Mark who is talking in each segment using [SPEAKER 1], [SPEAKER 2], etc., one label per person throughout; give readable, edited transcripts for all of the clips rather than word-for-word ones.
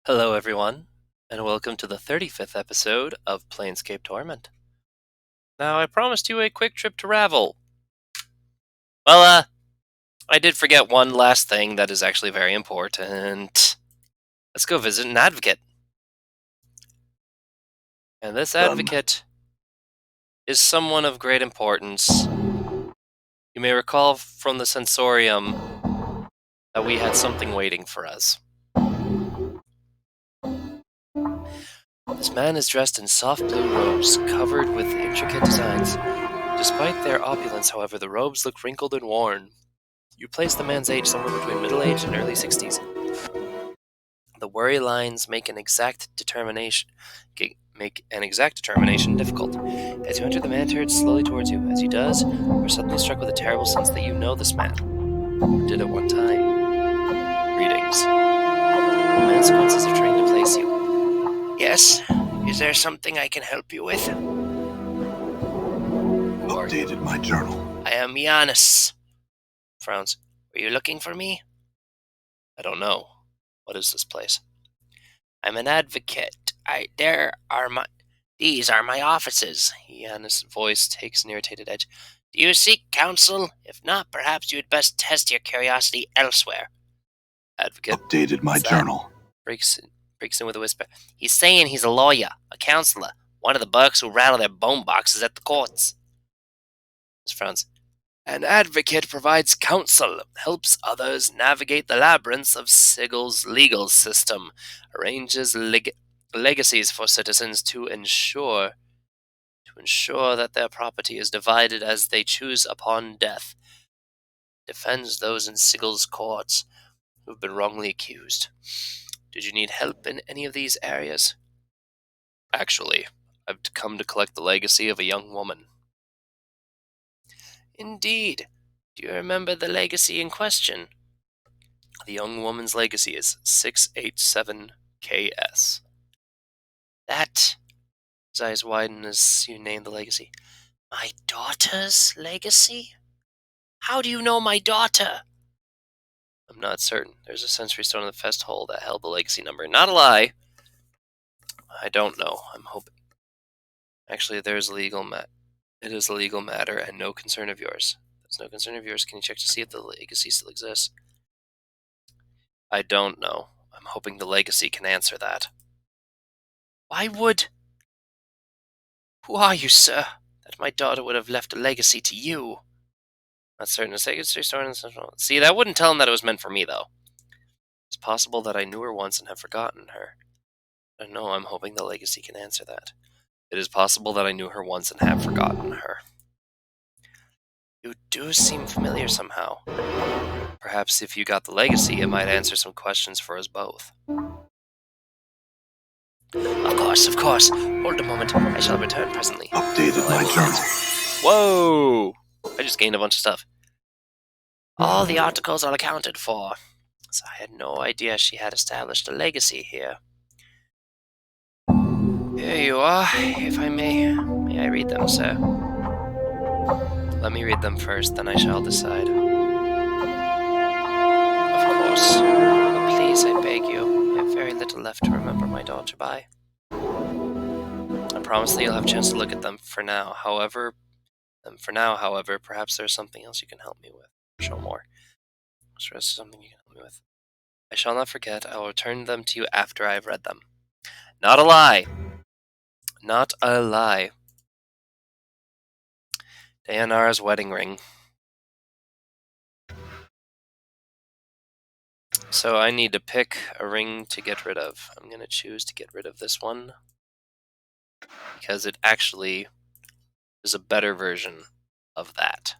[SPEAKER 1] Hello everyone, and welcome to the 35th episode of Planescape Torment. Now, I promised you a quick trip to Ravel. Well, I did forget one last thing that is actually very important. Let's go visit an advocate. And this advocate is someone of great importance. You may recall from the Sensorium that we had something waiting for us. This man is dressed in soft blue robes, covered with intricate designs. Despite their opulence, however, the robes look wrinkled and worn. You place the man's age somewhere between middle age and early 60s. The worry lines make an exact determination difficult. As you enter, the man turns slowly towards you. As he does, you are suddenly struck with a terrible sense that you know this man. Or did at one time. Greetings. The man squints as if trying to place you. Yes? Is there something I can help you with?
[SPEAKER 2] Updated my journal.
[SPEAKER 1] I am Giannis. Frowns. Were you looking for me? I don't know. What is this place? I'm an advocate. These are my offices. Giannis' voice takes an irritated edge. Do you seek counsel? If not, perhaps you had best test your curiosity elsewhere. Advocate.
[SPEAKER 2] Updated my journal.
[SPEAKER 1] Breaks in with a whisper. He's saying he's a lawyer, a counselor, one of the bucks who rattle their bone boxes at the courts. Miss Frowns. An advocate provides counsel, helps others navigate the labyrinths of Sigel's legal system, arranges legacies for citizens to ensure that their property is divided as they choose upon death, defends those in Sigel's courts who have been wrongly accused. Did you need help in any of these areas? Actually, I've come to collect the legacy of a young woman. Indeed. Do you remember the legacy in question? The young woman's legacy is 687KS. That, his eyes widen as you name the legacy. My daughter's legacy? How do you know my daughter? I'm not certain. There's a sensory stone in the fest hole that held the legacy number. Not a lie. I don't know. I'm hoping. Actually, it is a legal matter and no concern of yours. That's no concern of yours. Can you check to see if the legacy still exists? I don't know. I'm hoping the legacy can answer that. Who are you, sir? That my daughter would have left a legacy to you. Not certain. See, that wouldn't tell him that it was meant for me, though. It's possible that I knew her once and have forgotten her. I know I'm hoping the legacy can answer that. It is possible that I knew her once and have forgotten her. You do seem familiar somehow. Perhaps if you got the legacy, it might answer some questions for us both. Of course. Hold a moment. I shall return presently.
[SPEAKER 2] Updated my journal.
[SPEAKER 1] Whoa! I just gained a bunch of stuff. All the articles are accounted for. So I had no idea she had established a legacy here. Here you are, if I may. May I read them, sir? Let me read them first, then I shall decide. Of course. But please, I beg you. I have very little left to remember my daughter by. I promise that you'll have a chance to look at them for now. However, perhaps there's something else you can help me with. Show more. There's something you can help me with. I shall not forget. I will return them to you after I have read them. Not a lie. Not a lie. Dayanara's wedding ring. So I need to pick a ring to get rid of. I'm going to choose to get rid of this one, because it actually is a better version of that.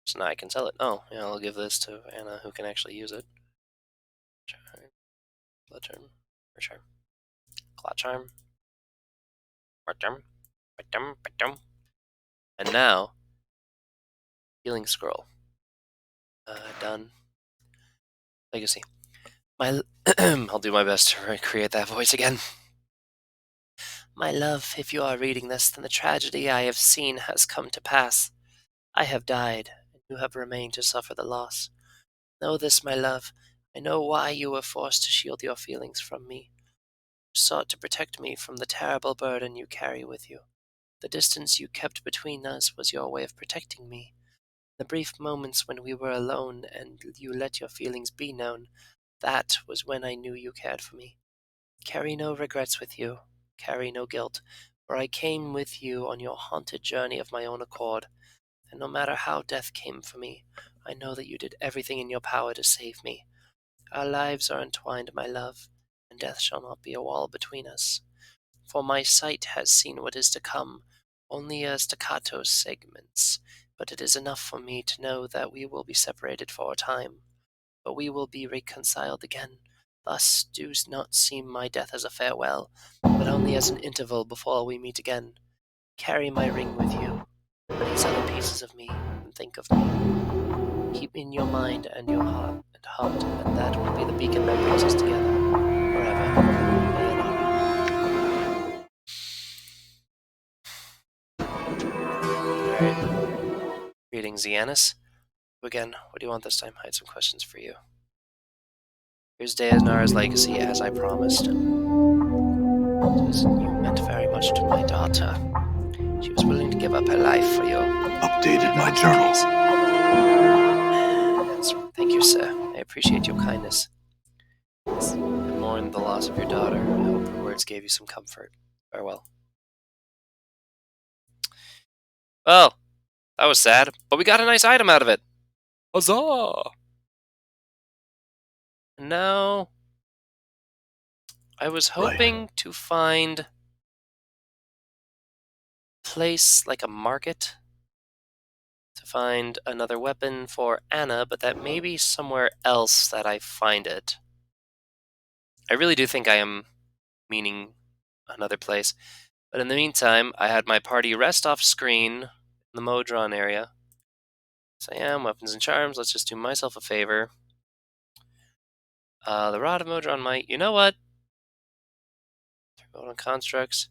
[SPEAKER 1] So now I can sell it. Oh, yeah, I'll give this to Anna, who can actually use it. Blood charm. Clot charm. And now, healing scroll. Done. Legacy. I'll do my best to recreate that voice again. My love, if you are reading this, then the tragedy I have seen has come to pass. I have died, and you have remained to suffer the loss. Know this, my love, I know why you were forced to shield your feelings from me. You sought to protect me from the terrible burden you carry with you. The distance you kept between us was your way of protecting me. The brief moments when we were alone and you let your feelings be known, that was when I knew you cared for me. Carry no regrets with you. Carry no guilt, for I came with you on your haunted journey of my own accord, and no matter how death came for me, I know that you did everything in your power to save me. Our lives are entwined, my love, and death shall not be a wall between us. For my sight has seen what is to come, only as staccato segments, but it is enough for me to know that we will be separated for a time, but we will be reconciled again. Thus do not seem my death as a farewell, but only as an interval before we meet again. Carry my ring with you, these other pieces of me, and think of me. Keep me in your mind and your heart, and that will be the beacon that brings us together, forever. Alright. Greetings, Giannis. Again, what do you want this time? I had some questions for you. Here's Daenerys' legacy, as I promised. You meant very much to my daughter. She was willing to give up her life for you.
[SPEAKER 2] Updated my journal.
[SPEAKER 1] Thank you, sir. I appreciate your kindness. I mourn the loss of your daughter. I hope her words gave you some comfort. Farewell. Well, that was sad, but we got a nice item out of it. Huzzah! Now, I was hoping to find a place like a market to find another weapon for Anna, but that may be somewhere else that I find it. I really do think I am meaning another place. But in the meantime, I had my party rest off screen in the Modron area. So I am weapons and charms. Let's just do myself a favor. The Rod of Modron might... You know what? Vote on constructs.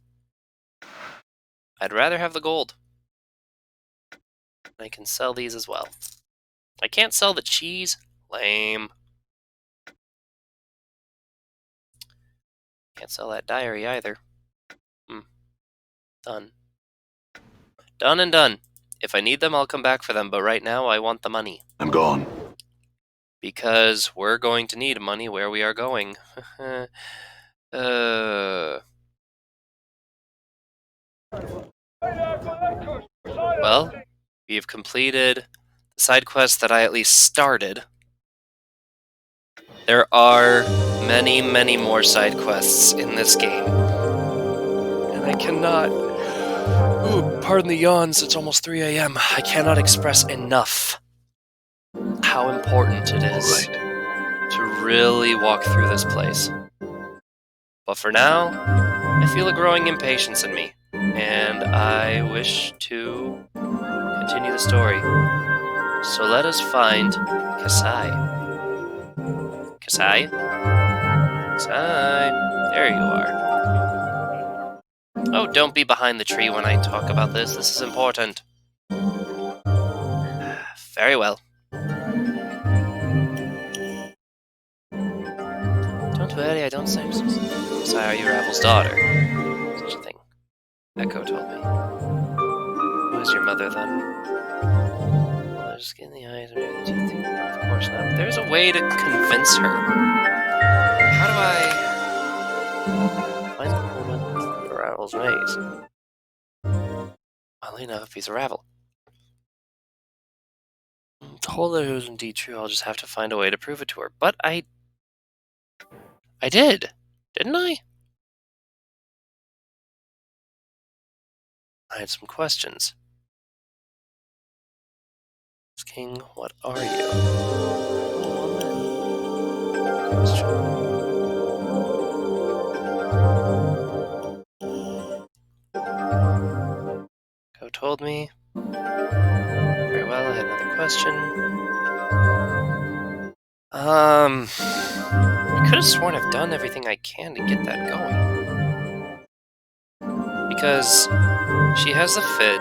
[SPEAKER 1] I'd rather have the gold. I can sell these as well. I can't sell the cheese. Lame. Can't sell that diary either. Done. Done and done. If I need them, I'll come back for them, but right now I want the money.
[SPEAKER 2] I'm gone.
[SPEAKER 1] Because we're going to need money where we are going. Well, we've completed the side quest that I at least started. There are many, many more side quests in this game. And I cannot... Ooh, pardon the yawns, it's almost 3 a.m. I cannot express enough how important it is to really walk through this place. But for now, I feel a growing impatience in me, and I wish to continue the story. So let us find Kasai. Kasai? Kasai, there you are. Oh, don't be behind the tree when I talk about this. This is important. Very well. Don't worry, I don't say so. Kasai, are you Ravel's daughter? Such a thing. Echo told me. Who is your mother, then? Well, there's skin in the eyes, maybe the teeth. Of course not. There's a way to convince her. How do I find the woman for Ravel's ways? Oddly enough, a piece of Ravel. Told her it was indeed true. I'll just have to find a way to prove it to her. But I did, didn't I? I had some questions. Asking, what are you? Question. Go told me. Very well, I had another question. I could have sworn I've done everything I can to get that going. Because she has a fit,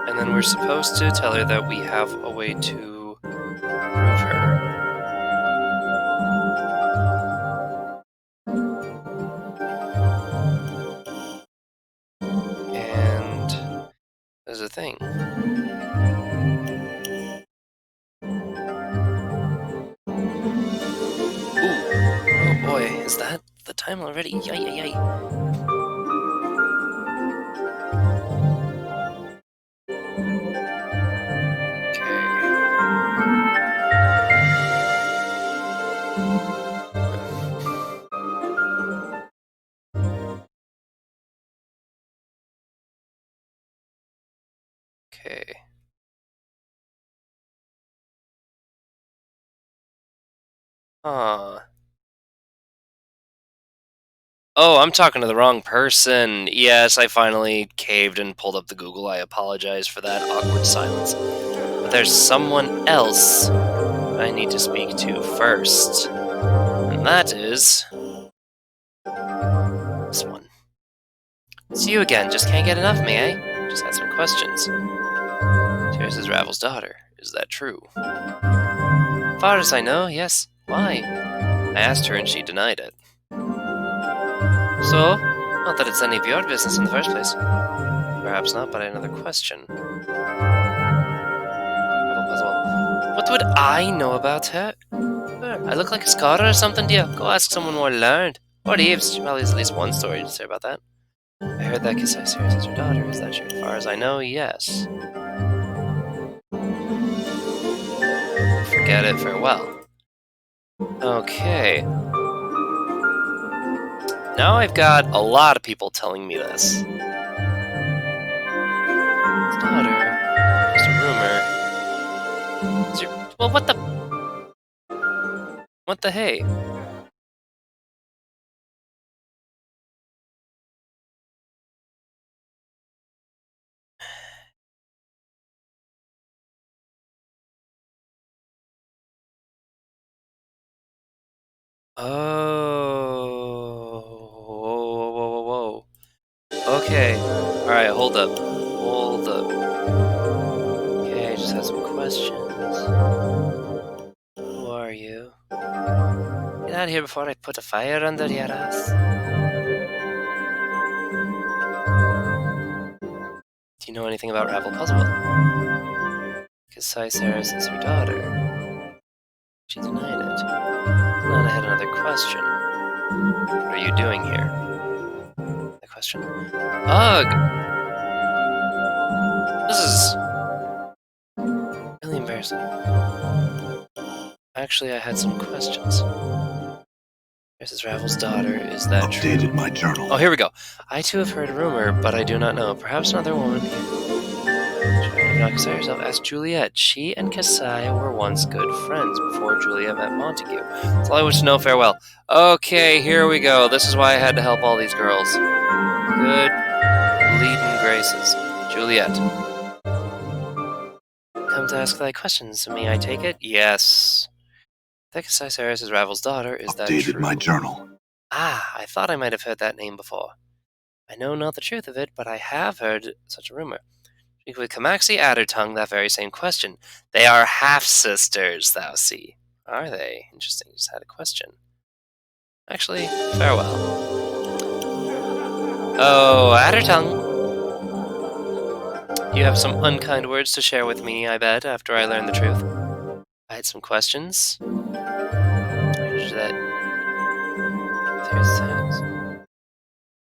[SPEAKER 1] and then we're supposed to tell her that we have a way to prove her. thing. Ooh. Oh boy, is that the time already? Yay, yay, yay. Okay. Huh. Oh, I'm talking to the wrong person. Yes, I finally caved and pulled up the Google. I apologize for that awkward silence. But there's someone else I need to speak to first. And that is... this one. It's you again. Just can't get enough of me, eh? Just had some questions. Tears is Ravel's daughter. Is that true? Far as I know, yes. Why? I asked her and she denied it. So? Not that it's any of your business in the first place. Perhaps not, but I had another question. Ravel Puzzlewell. What would I know about her? I look like a scholar or something, do you? Go ask someone more learned. Or Eves. She probably has at least one story to say about that. I heard that Xeshire is her daughter. Is that true? As far as I know, yes. Forget it. Farewell. Okay. Now I've got a lot of people telling me this. His daughter. Just a rumor. Well, what the... what the hey? Oh. Whoa, whoa, whoa, whoa. Okay. Alright, hold up. Hold up. Okay, I just had some questions. Who are you? Get out of here before I put a fire under your ass. Do you know anything about Ravel Puzzlewell? Xeshire is her daughter. She denied it. Then I had another question. What are you doing here? The question. Ugh! This is really embarrassing. Actually, I had some questions. This is Ravel's daughter. Is that true?
[SPEAKER 2] Updated my journal.
[SPEAKER 1] Oh, here we go. I too have heard a rumor, but I do not know. Perhaps another woman here. Xeshire herself asked Juliet. She and Kasai were once good friends before Juliet met Montague. That's all I wish to know. Farewell. Okay, here we go. This is why I had to help all these girls. Good leading graces. Juliet. Come to ask thy questions of me, I take it? Yes. Xeshire is Ravel's daughter. Is that true?
[SPEAKER 2] Updated my journal.
[SPEAKER 1] Ah, I thought I might have heard that name before. I know not the truth of it, but I have heard such a rumor. Speak with Camaxi Addertongue that very same question. They are half-sisters, thou see. Are they? Interesting, just had a question. Actually, farewell. Oh, Addertongue. You have some unkind words to share with me, I bet, after I learn the truth. I had some questions. That...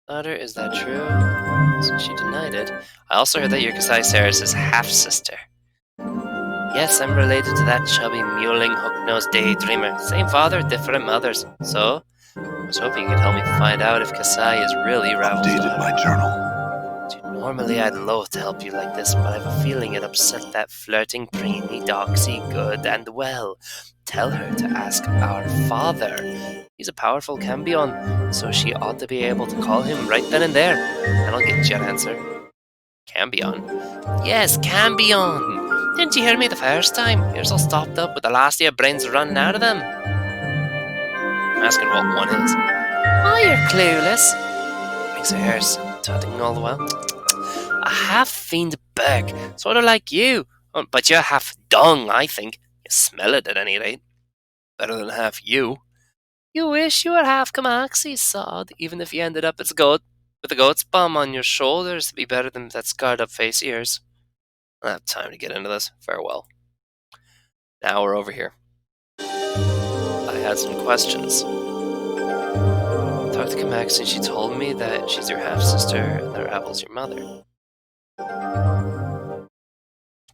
[SPEAKER 1] daughter, is that true? So she denied it. I also heard that your Xeshire half-sister. Yes, I'm related to that chubby, mewling, hook-nosed daydreamer. Same father, different mothers. So, I was hoping you could help me find out if Kasai is really Ravel's daughter.
[SPEAKER 2] Updated my journal.
[SPEAKER 1] Normally I'd loathe to help you like this, but I have a feeling it upset that flirting preemie doxy good and well. Tell her to ask our father. He's a powerful Cambion, so she ought to be able to call him right then and there, and I'll get you an answer. Cambion? Yes, Cambion! Didn't you hear me the first time? Yours all stopped up with the last of your brains running out of them. I'm asking what one is. Oh, you're clueless. Makes her hairs tutting all the while. A half-fiend burk, sort of like you. But you're half dung, I think. You smell it at any rate. Better than half you. You wish you were half Camaxi, sod, even if you ended up as a goat, with a goat's bum on your shoulders, to be better than that scarred-up face of yours. I don't have time to get into this. Farewell. Now we're over here. I had some questions. I talked to Kamax and she told me that she's your half-sister and that Ravel's your mother.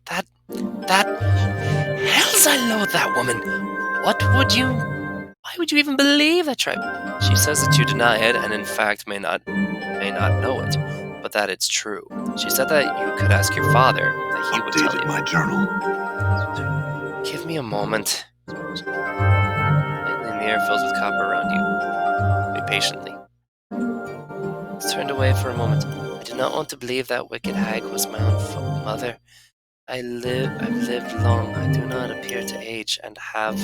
[SPEAKER 1] That... Hells I loathe that woman! Why would you even believe that tribe? She says that you deny it and in fact may not know it, but that it's true. She said that you could ask your father, that he would tell you.
[SPEAKER 2] My journal.
[SPEAKER 1] Give me a moment. Lightly in the air fills with copper around you. Wait patiently. It's turned away for a moment. I do not want to believe that wicked hag was my own mother. I've lived long. I do not appear to age and have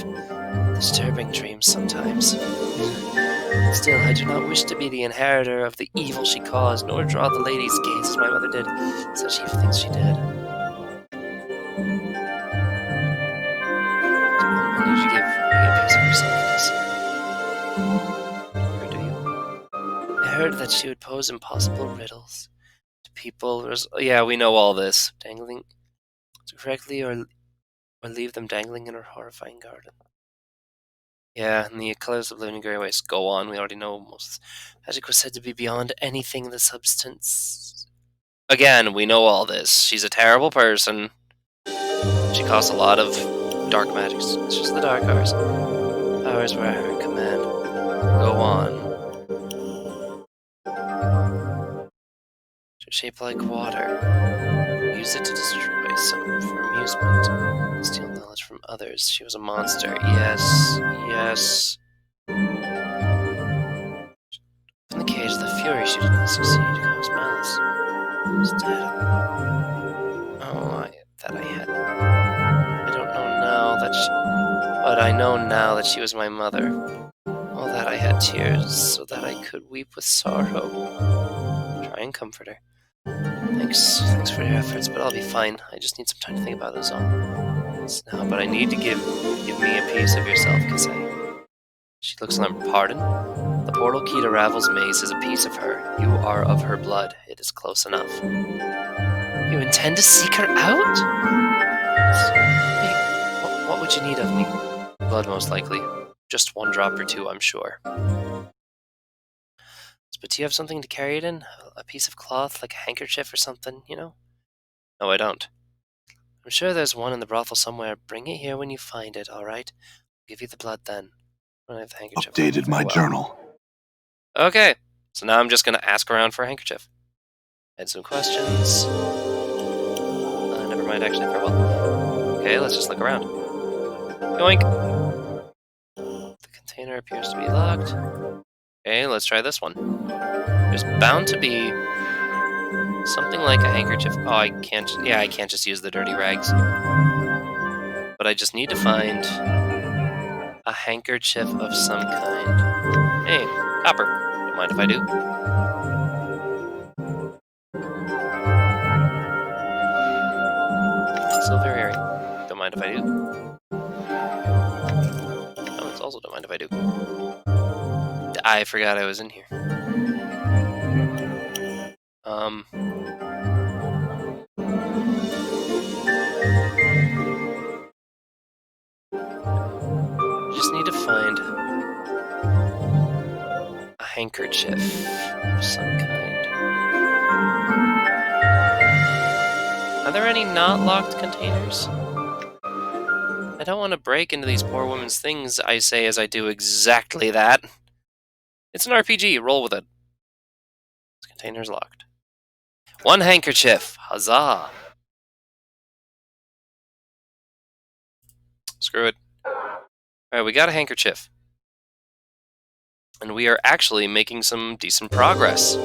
[SPEAKER 1] disturbing dreams sometimes. Still, I do not wish to be the inheritor of the evil she caused, nor draw the lady's gaze as my mother did, so she thinks she did. I need you to give me a piece of yourself, or do you? I heard that she would pose impossible riddles to people. Yeah, we know all this. Dangling correctly, or leave them dangling in her horrifying garden. Yeah, and the colors of living grey waste go on. We already know most. Magic was said to be beyond anything in the substance. Again, we know all this. She's a terrible person. She caused a lot of dark magic. It's just the dark arts. Powers were at her command. Go on. Shaped like water. Use it to destroy some for amusement. Steal knowledge from others. She was a monster. Yes. In the cage of the fury, she did not succeed to cause malice. Instead, I don't know now that she... But I know now that she was my mother. Oh, that I had tears, so that I could weep with sorrow. Try and comfort her. Thanks for your efforts, but I'll be fine. I just need some time to think about this all. Now, but I need to give me a piece of yourself, Xeshire. She looks at him. Pardon? The portal key to Ravel's maze is a piece of her. You are of her blood. It is close enough. You intend to seek her out? What would you need of me? Blood, most likely. Just one drop or two, I'm sure. But do you have something to carry it in? A piece of cloth, like a handkerchief or something, you know? No, I don't. I'm sure there's one in the brothel somewhere. Bring it here when you find it, alright? I'll give you the blood then. When I have the handkerchief.
[SPEAKER 2] Updated my journal.
[SPEAKER 1] Okay, so now I'm just going to ask around for a handkerchief. I had some questions. Never mind, actually, farewell. Okay, let's just look around. Yoink! The container appears to be locked. Okay, let's try this one. There's bound to be something like a handkerchief. Oh, I can't just use the dirty rags. But I just need to find a handkerchief of some kind. Hey, copper. Don't mind if I do. Silver earring. Don't mind if I do. Oh, it's also don't mind if I do. I forgot I was in here. Just need to find a handkerchief of some kind. Are there any not locked containers? I don't want to break into these poor women's things, I say as I do exactly that. It's an RPG, roll with it. This container's locked. One handkerchief! Huzzah! Screw it. Alright, we got a handkerchief. And we are actually making some decent progress.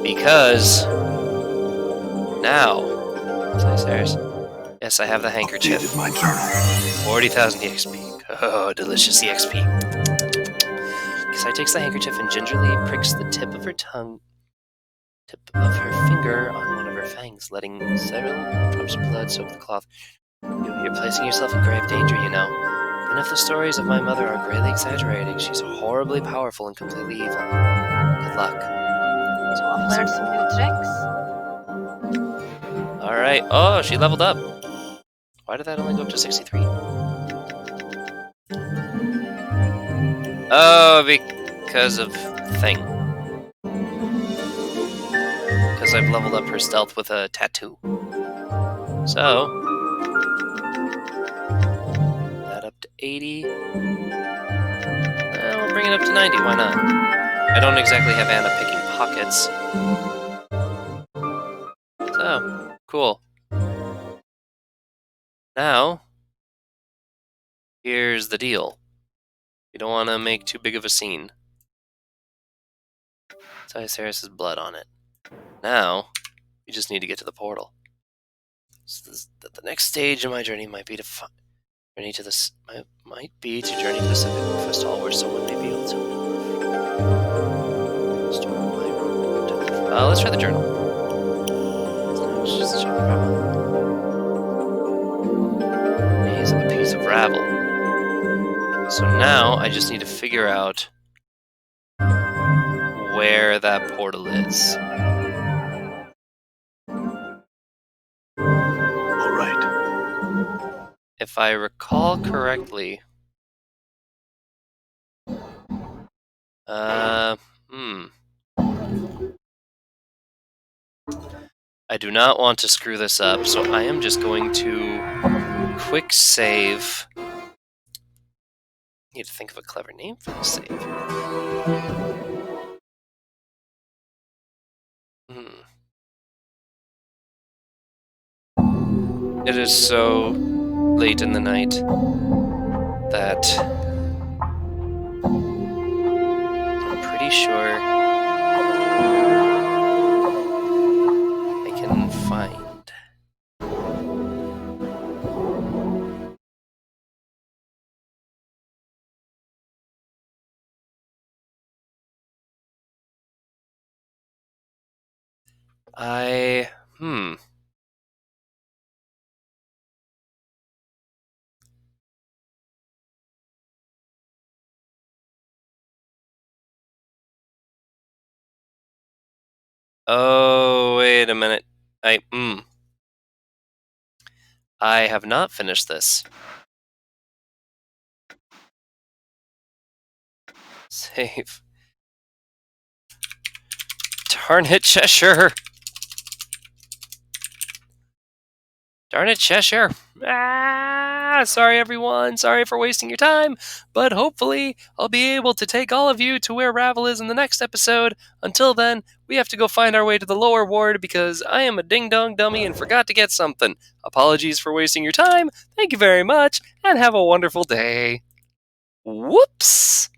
[SPEAKER 1] Because... now... Yes, I have the handkerchief.
[SPEAKER 2] Updated my journal.
[SPEAKER 1] 40,000 EXP. Oh, delicious EXP. Xeshire takes the handkerchief and gingerly pricks the tip of her finger on one of her fangs, letting several drops of blood soak the cloth. You're placing yourself in grave danger, you know. Even if the stories of my mother are greatly exaggerating, she's horribly powerful and completely evil. Good luck.
[SPEAKER 3] So I've learned some new tricks.
[SPEAKER 1] Alright. Oh, she leveled up. Why did that only go up to 63? Oh, because of thing. Because I've leveled up her stealth with a tattoo. So, that up to 80. We'll bring it up to 90, why not? I don't exactly have Anna picking pockets. So, cool. Now, here's the deal. You don't want to make too big of a scene. Tysarius' blood on it. Now, you just need to get to the portal. So the next stage in my journey might be to journey to the Civic Festival, where someone may be able to store my room. Let's try the journal. It's just a Ravel. He's a piece of Ravel. So now I just need to figure out where that portal is.
[SPEAKER 2] All right.
[SPEAKER 1] If I recall correctly, I do not want to screw this up, so I am just going to quick save. Need to think of a clever name for the save. It is so late in the night that I'm pretty sure I can find. Oh, wait a minute. I have not finished this. Save. Darn it, Xeshire! Darn it, Xeshire! Sorry everyone, sorry for wasting your time, but hopefully I'll be able to take all of you to where Ravel is in the next episode. Until then, we have to go find our way to the lower ward because I am a ding-dong dummy and forgot to get something. Apologies for wasting your time, thank you very much, and have a wonderful day. Whoops!